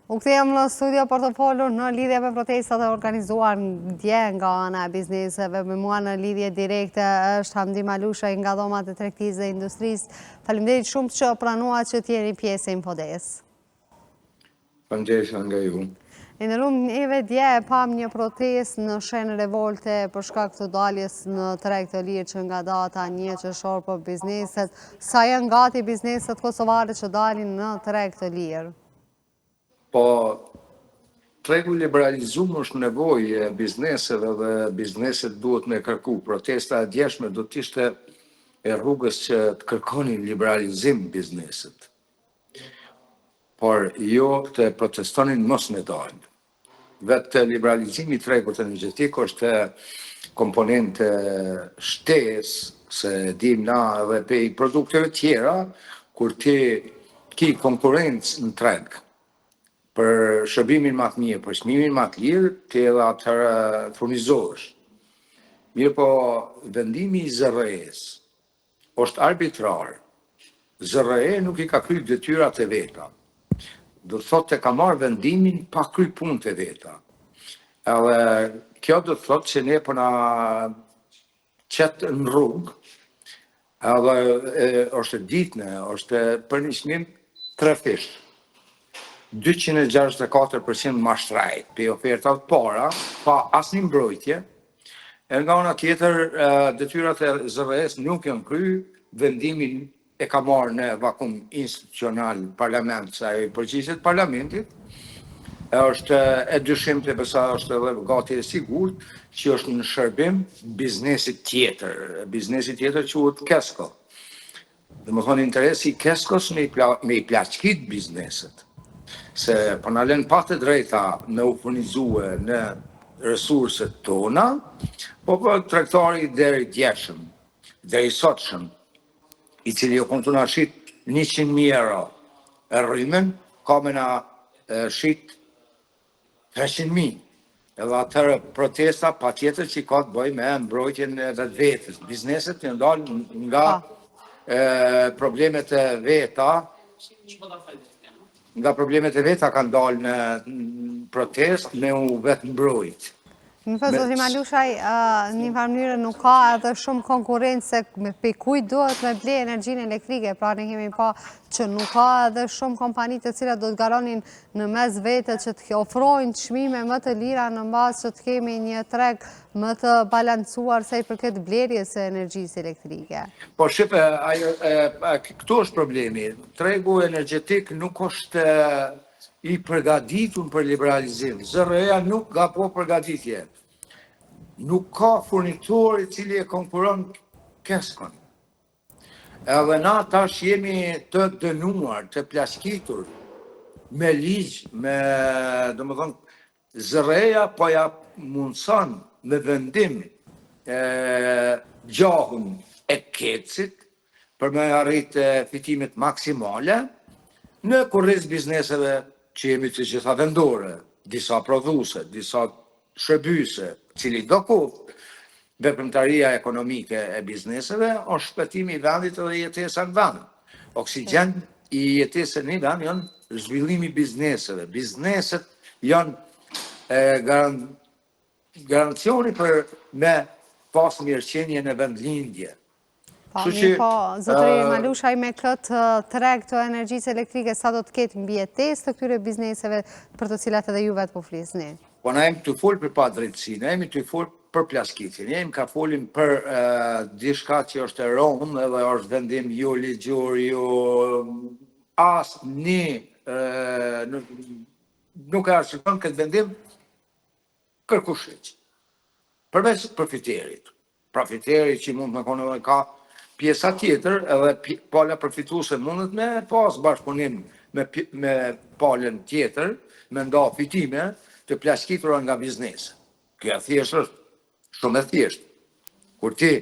U kthehem në studio për të folur në lidhje me protestat e organizuar dje nga ana e bizneseve. Me mua në lidhje direkte është Hamdi Malushaj nga dhomat e tregtisë dhe industrisë. Faleminderit shumë që pranuat që t'jeni pjesë e Infodes. Faleminderit nga ju. Nderuar, neve dje e pam një protestë në shenjë revolte për shkak të daljes në treg të lirë që nga data 1 qershor për bizneset. Sa janë gati bizneset kosovare që dalin në treg të lirë? Po, tregu liberalizuar është nevojë e bizneseve dhe bizneset duhet me kërku. Protesta e djeshme do të ishte e rrugës që të kërkonin liberalizim bizneset. Por jo të protestonin mos me dalë. Vetë liberalizimi i tregut energjetik është komponente shtesë se dim na edhe pe i produkteve tjera, kur ti ki konkurrencë në treg për shërbimin më të mirë, për çmimin më të lirë, ti edhe atëherë furnizohesh. Mirë po, vendimi i ZRE-s është arbitrar. ZRE nuk i ka kryer detyrat e veta. Do të thotë ka marrë vendimin pa kryer punët e veta. Edhe kjo do të thotë që ne po na qet në rrugë, edhe është ditëne, është për një çmim 3 fish. 264% mashtrajt për ofertat para, pa asnjë mbrojtje. E nga ana tjetër, detyrat e ZRE-s nuk janë kryer, vendimin e ka marrë në vakum institucional parlament, sa i përgjigjet parlamentit, është e dyshimte besa është edhe gati e sigurt që është në shërbim biznesit tjetër quhet Kesko. Domethënë interesi i Keskos me i plaçkit bizneset. Se po na lën pa të drejta me u furnizue në resurset tona, po tregtari deri djeshëm, deri sotshëm, i cili o kontu na shit 100.000 euro e rrymen, ka me na shit 300.000. Edhe atërë protesta pa tjetër që ka të bëj me mbrojtjen e vetës. Bizneset të ndalë nga problemet e veta, kanë dalë në protest me u vetë mbrojt. Më thë, zoti Malushaj, një farë mënyrë nuk ka edhe shumë konkurrencë se me kujt duhet me ble energjinë elektrike, pra ne kemi pa që nuk ka edhe shumë kompani të cilat do të garonin në mes vete që të ofrojnë çmime më të lira në bazë që të kemi një treg më të balancuar se i përket blerjes së energjisë elektrike. Po shipe, këtu është problemi. Tregu energjetik nuk është i përgatitur për liberalizim. ZRE-ja nuk ka po përgatitje. Nuk ka furnitor i cili e konkuron Keskon. Edhe na tash jemi të dënuar, të plaçkitur me ligj, domethënë ZRE-ja po ja mundson me vendim gjahun e kecit për me arrit fitimet maksimale në kurriz bizneseve që jemi të gjitha vendore, disa prodhuese, disa shërbyese, cili do kohë veprimtaria ekonomike e bizneseve është shpëtimi i vendit dhe jetesa në vend. Oksigjen i jetesën në vend janë zhvillimi i bizneseve. Bizneset janë garancioni për me pas mirëqenie në vendlindje. Zotëri Malushaj, me këtë treg të energjisë elektrike, sa do të ketë mbijetesë të këtyre bizneseve për të cilat edhe ju vetë po flisni? Po na jemi të folë për pa drejtësi, na jemi të folë për plaçkitje, ne jemi ka folim për diçka që është e rromë edhe është vendim jo ligjor, jo nuk e arsikon këtë vendim kërkushiq. Përveç profiterit. Profiteri që mund me konë ka pjesa tjetër, edhe pala përfituese mundet me pas bashkëpunim me palën tjetër, me nda fitime të plaçkitura nga biznesi. Kjo thjesht është shumë e thjeshtë. Kur ti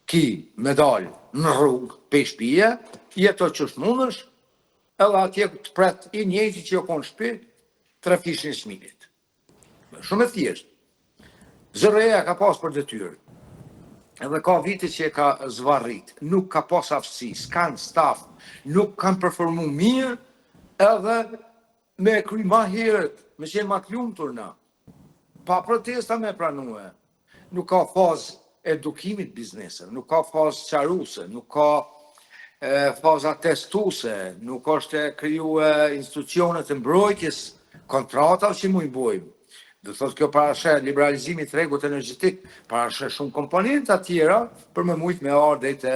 ki me dalë në rrugë pe shtëpia, jeto që mundesh, edhe atje të pret i njëjti që jo konë shtëpi, 3 fishin e çmimit. Shumë e thjeshtë. ZRE-ja ka pas për detyrë. Edhe ka vite që e ka zvarrit, nuk ka pas aftësi, s'kanë staf, nuk kanë performu mirë, edhe me kry ma herët, me qenë ma të lumtur na. Pa protesta me pranue. Nuk ka fazë edukimit bizneseve, nuk ka fazë qaruse, nuk ka faza testuse, nuk është e kriju institucionet e mbrojtjes, kontrata që mu i bojmë. Dhe thot kjo parashe liberalizimit tregut energjetik, parashe shumë komponenta tjera për me mujt me ardhe të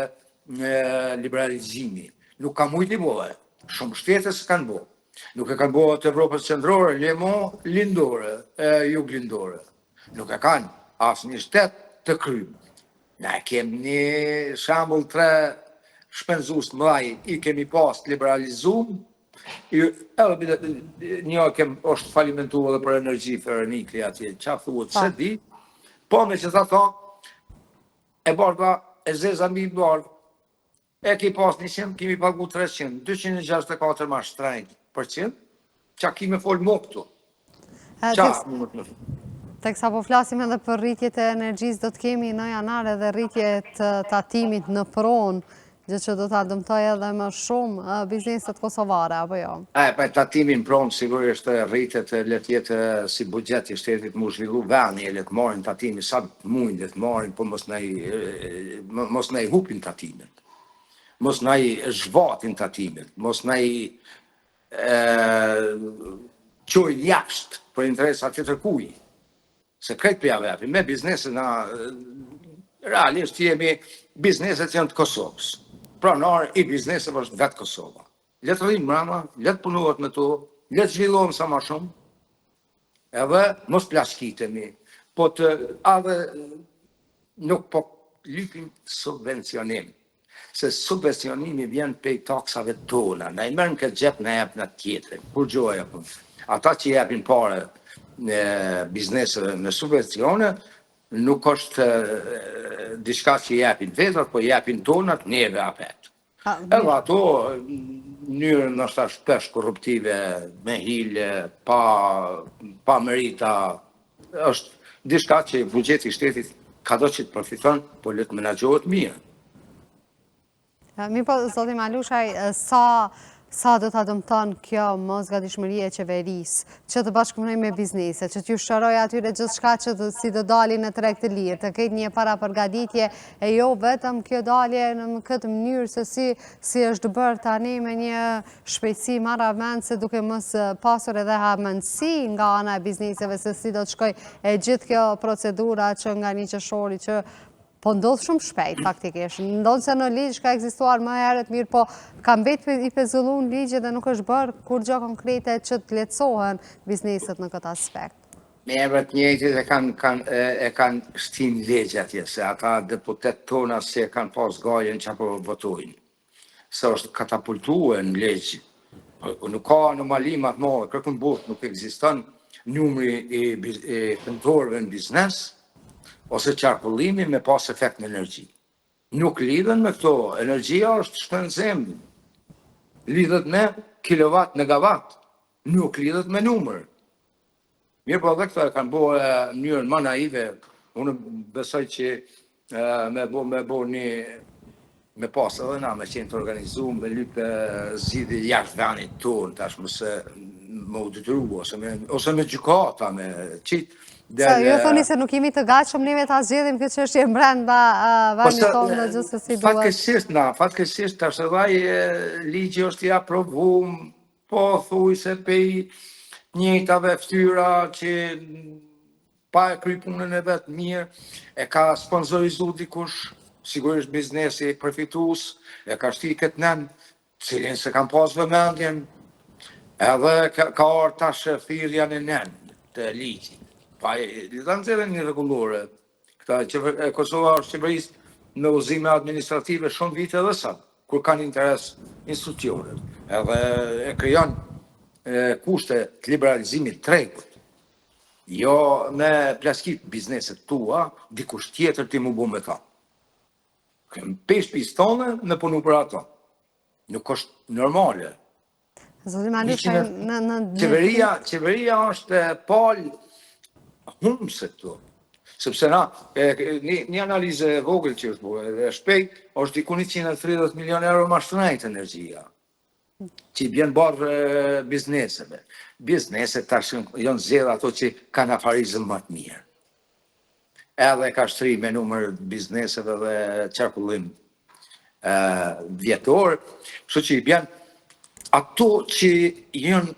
liberalizimi. Nuk ka mujt i bojë, shumë shtetës kanë bojë. Nuk e kanë bojë të Evropës qendrore, lemo lindore, jug lindore. Nuk e kanë asë një shtet të krymë. Ne kemi një shambull tre shpenzus të mëdhaj, i kemi pas të liberalizum, një është falimentu edhe për energji Ferrenikli atje, qa thuhet se di, po me që ta thonë, e bardha, e zeza mbi bardha, e ki pas 100, kemi pagu 300, 264 ma shtrejnë %, qa ki me folë më këtu. Teksa po flasim edhe për rritjet e energjisë, do të kemi në janar edhe rritjet të tatimit në pronë, gjë që do të dëmtoj edhe më shumë bizneset kosovare, apo jo? Pa tatimin pronë sigurisht rritet letjetë si bugjet i shtetit mu zhvillu veni, le të marin tatimi sa mujnë le të marin, po mos na i hupin tatimet, mos na i zhvatin tatimet, mos na i qoj jashtë për interesat të tërkuj. Se krejt për javë, me bizneset na, realisht jemi bizneset janë të Kosovës. Pranar i bizneset është vetë Kosova. Letë rrimë mrama, letë punuat me to, letë zhvillohem sa ma shumë, edhe mos plaskitemi, po të adhe nuk po lypim subvencionim. Se subvencionimi vjen pej taksave tona, na i mërën këtë gjep në jep në tjetërin, kur gjoja pun. Ata që jepin pare në bizneseve me subvencione, nuk është diçka që jepin vetër, po jepin tonat neve apet. Edhe ato, njërën nështë shpesh korruptive, me hile, pa merita, është diçka që bugjeti i shtetit ka do që të përfiton, po le të menaxhohet mirë. Mi po, zoti Malushaj, sa do të dëmton kjo mosgatishmëria e qeverisë, që të bashkëpunoj me biznese, që t'ju shëroj atyre gjithë shka që si do dalin në treg të lirë, të ketë një para përgatitje, e jo vetëm kjo dalje në këtë mënyrë se si është bërë tani me një shpejtësi marrë avëndse duke mos pasur edhe hamendësi nga ana e bizneseve se si do të shkoj e gjithë kjo procedura që nga një qëshori që po ndodhë shumë shpejt, faktikisht. Ndodhë se në ligj ka ekzistuar më herët mirë, po ka mbet i pezullun ligje dhe nuk është bërë kur gjë konkrete që të lehtësohen bizneset në këtë aspekt. Me emrat njëjtit e kanë shtin legje atje, se ata deputet tona se kanë pas gajën që apo votojnë. Se është katapultuar në legjë. Nuk ka anomali më të madhe, kërkën botë nuk ekziston numri i punëtorëve në biznes, ose qarkullimi me pas efekt në energji. Nuk lidhen me këto, energjia është shpenzim, lidhet me kilovat, megawatt, nuk lidhet me numër. Mirë po dhe këto e kanë bo njërën ma naive, unë besoj që me pas edhe na, me qenë të organizu, me lypë zhidi jashtë venit tonë, tash mëse më uditru, ose me gjykata, me qitë. Ju thoni se nuk jemi të gatshëm neve ta zgjedhim këtë çështje brenda vendit tonë dhe gjithë se si duhet. Fatkeqësisht tash edhe ligji është i aprovuar, po thuj se pej njëjtave fytyra që pa e kry punën e vetë mirë, e ka sponsorizu dikush, sigurisht biznesi përfitues, e ka shti këtë nën, cilin se kam pas vëmendjen, edhe ka orë tash thirrja në nën të ligjit. Pa i kanë zere një regulore. Kosova është qeverisë me uzime administrative shumë vite dhe sa, kur kanë interes institucionet. Edhe e krijon kushte të liberalizimit tregut. Jo me plaskit bizneset tua, dikush tjetër ti mu bu me ta. Kemë pesh pistone me punu për ato. Nuk është normale. Qeveria është palë humë se këto. Sepse na, një analizë vogël që është bërë, dhe shpejt, është diku 130 milion euro ma shtrejt energjia. që i bjen barë bizneseve. Bizneset tash janë zgjedhë ato që kanë afarizëm më të mirë. Edhe ka shtri me numër bizneseve dhe qarkullim vjetor, kështu që i bjen ato që janë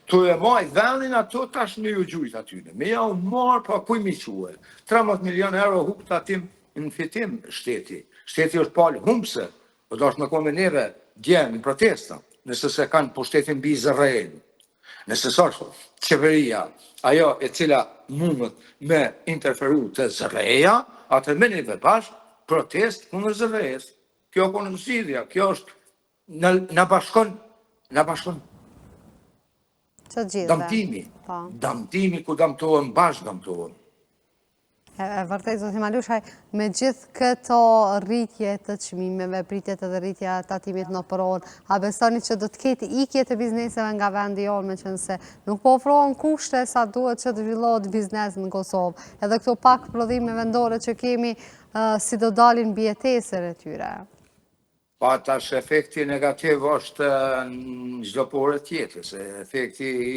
të e maj vendin ato tash me ju gjujt atyne. Me ja u marë pa kuj mi quë. 13 milion euro hupë të atim në fitim shteti. Shteti është palë humpse, do është me kombinere djenë në protesta, nëse se kanë pushtetin bi zërrejnë. Nëse është qeveria, ajo e cila mundët me interferu të zërreja, atë me një vepash protest kundër zërrejës. Kjo konë në zidhja, kjo është në bashkon damtimi. Damtimi ku damtohen, bashkë damtohen. E vërtej, Zoti Malushaj, me gjithë këto rritje të çmimeve, pritjet edhe rritja të tatimit në operon, a besoni që do të ketë ikje të bizneseve nga vendi jonë, me qenë se nuk po ofrohen kushte sa duhet që të zhvillohet biznes në Kosovë. Edhe këto pak prodhime vendore që kemi, si do dalin bjetesër e tyre? Pa tash efekti negativ është në çdo pore tjetër, se efekti i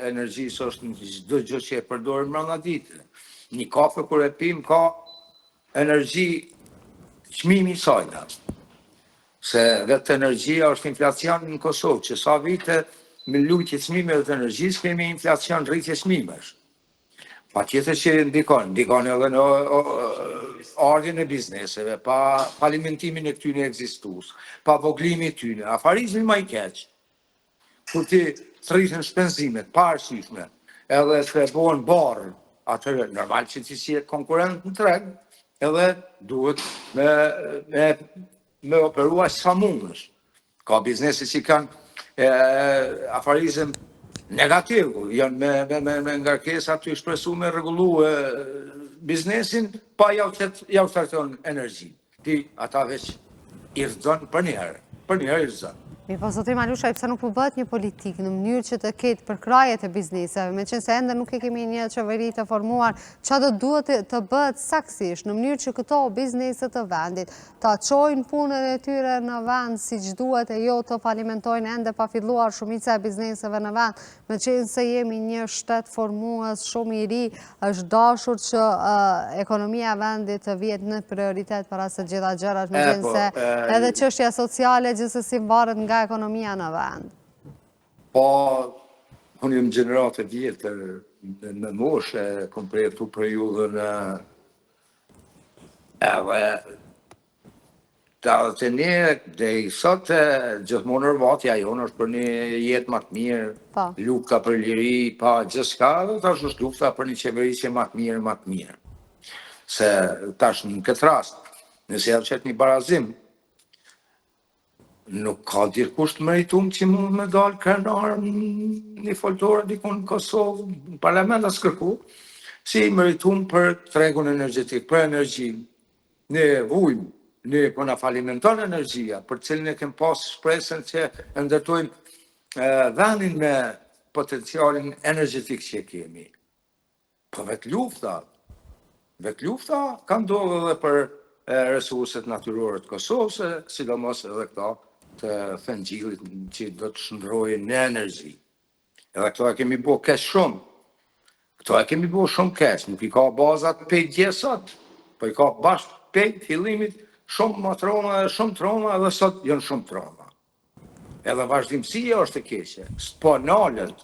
energjisë është në çdo gjë që e përdorim brenda ditës. Një kafe kur e pim ka energji çmimi i saj. Se vetë energjia është inflacion në Kosovë, që sa vite me lutje çmimeve të energjisë kemi inflacion rritje çmimesh. Pa tjetër që ndikon edhe në ardhjen e bizneseve, pa falimentimin e këtyne ekzistus, pa voglimi tyne, afarizmi ma i keq. Kur ti rritën shpenzimet, pa arsyeshme, edhe të bohen barë, atëre normal që ti si e konkurent në treg, edhe duhet me operua sa mundësh. Ka biznese që kanë afarizm negativ, janë me ngarkesa të shpresu me rregullu biznesin, pa jau shtarton energji. Ti ata veç i rëzën për njëherë i rëzën. Mi po, Zoti Malushaj, pse nuk po bëhet një politikë në mënyrë që të ketë përkrajet e bizneseve, me qenë se ende nuk e kemi një qeveri të formuar, që do duhet të bëhet saksisht në mënyrë që këto bizneset të vendit të çojnë punën e tyre në vend si që duhet e jo të falimentojnë ende pa filluar shumica e bizneseve në vend, me qenë se jemi një shtet formues shumë i ri, është dashur që ekonomia e vendit të vjetë në prioritet para se gjitha gjërat, me qenë se edhe çështja sociale gjithsesi varet nga ekonomia në vend. Po, unë jëmë gjenerate vjetër në moshe, kom përjetu periudhën edhe të një, dhe i sot gjithmonë rëvatja jonë është për një jetë më të mirë, lufta për liri, pa gjithçka, dhe tash është lufta për një qeveri që më të mirë. Se tash në këtë rast, nëse javë qëtë një barazim, nuk ka dikush të meritum që mund me dalë krenar një foltore dikun në Kosovë, në parlament asë kërku, si meritum për tregun energetik, për energji. Ne vujmë, ne po na falimenton energjia, për cilin e kem pas shpresën që ndërtojmë vendin me potencialin energetik që kemi. Po vetë lufta ka ndodhur edhe për resurset natyrore të Kosovës, sidomos edhe këta të fengjillit që do të shndrojnë në energji. Edhe këto e kemi bo kesh shumë. Këto e kemi bo shumë kesh. Nuk i ka bazat pej gjesat, po i ka bashkë pej fillimit shumë ma troma, shumë troma, edhe sot janë shumë troma. Edhe vazhdimësia është e keqe. S'po nalët,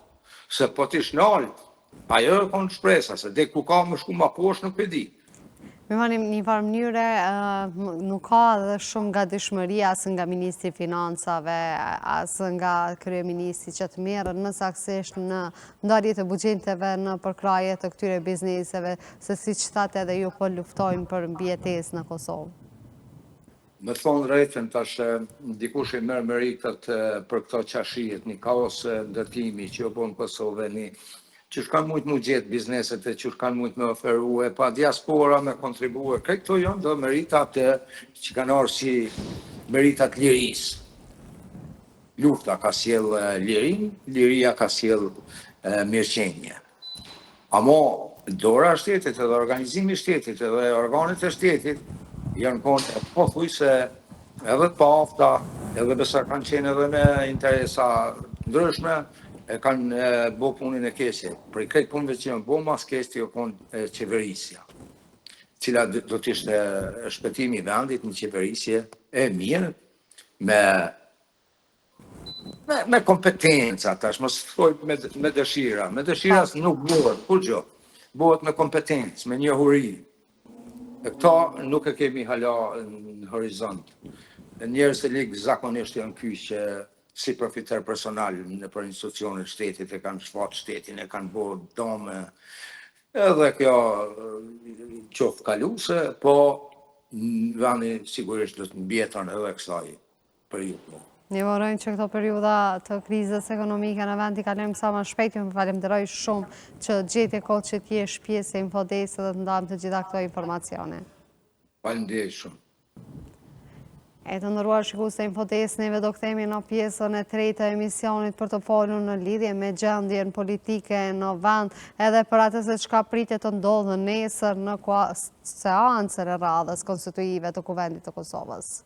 se po t'ish nalët, ajo e konë shpresa, se dhe ku ka më shku ma poshtë nuk e di. Me një farë mënyre, nuk ka dhe shumë nga dëshmëria asë nga Ministri Financave, asë nga Kryeministri që të merën më saksisht në ndarje të bugjeteve në përkraje të këtyre bizneseve, se si që thate edhe ju po luftojnë për mbjetes në Kosovë. Me thonë drejtën, tash dikush e mërë meritat për këto qashijet, një kaos ndërtimi që jo po në Kosovë, që shkanë mujtë mu gjetë bizneset e që shkanë mujtë me oferu e pa diaspora me kontribuar. Këto janë dhe meritat që kanë orë si meritat liris. Lufta ka sjell lirin, liria ka sjell mirëqenje. Amo dora shtetit edhe organizimi shtetit edhe organet e shtetit janë konë pothuajse edhe të pafta, edhe besa kanë qenë edhe me interesa ndryshme, e kanë bo punin e keqe. Për i krejt punëve që janë bo mas keq të konë qeverisja, cila do t'ishte shpëtimi i vendit në qeverisje e mirë, me kompetenca, tash, mos thoj me dëshira. Me dëshira nuk bëhet, kur gjë. Bëhet me kompetencë, me njohuri. E këta nuk e kemi hala në horizont. Njerëz të ligë zakonisht janë kyç që si profiter personal në për institucionet shtetit e kanë shfaq shtetin, e kanë bërë dome. Edhe kjo qoftë kaluse, po vani sigurisht do të mbjetën edhe kësaj periudhë. Ne vorojmë që këto periuda të krizës ekonomike në vend i kalojmë sa më shpejt. Ju më falenderoj shumë që gjetje kohë që t'jesh pjesë e Infodesë dhe të ndajmë të gjitha këto informacione. Faleminderit shumë. E të ndëruar shikues të Infodesë, neve do kthehemi në pjesën e tretë të emisionit për të folur në lidhje me gjendjen politike në vend, edhe për atë se çka pritet të ndodhë nesër në seancën e radhës konstituive të Kuvendit të Kosovës.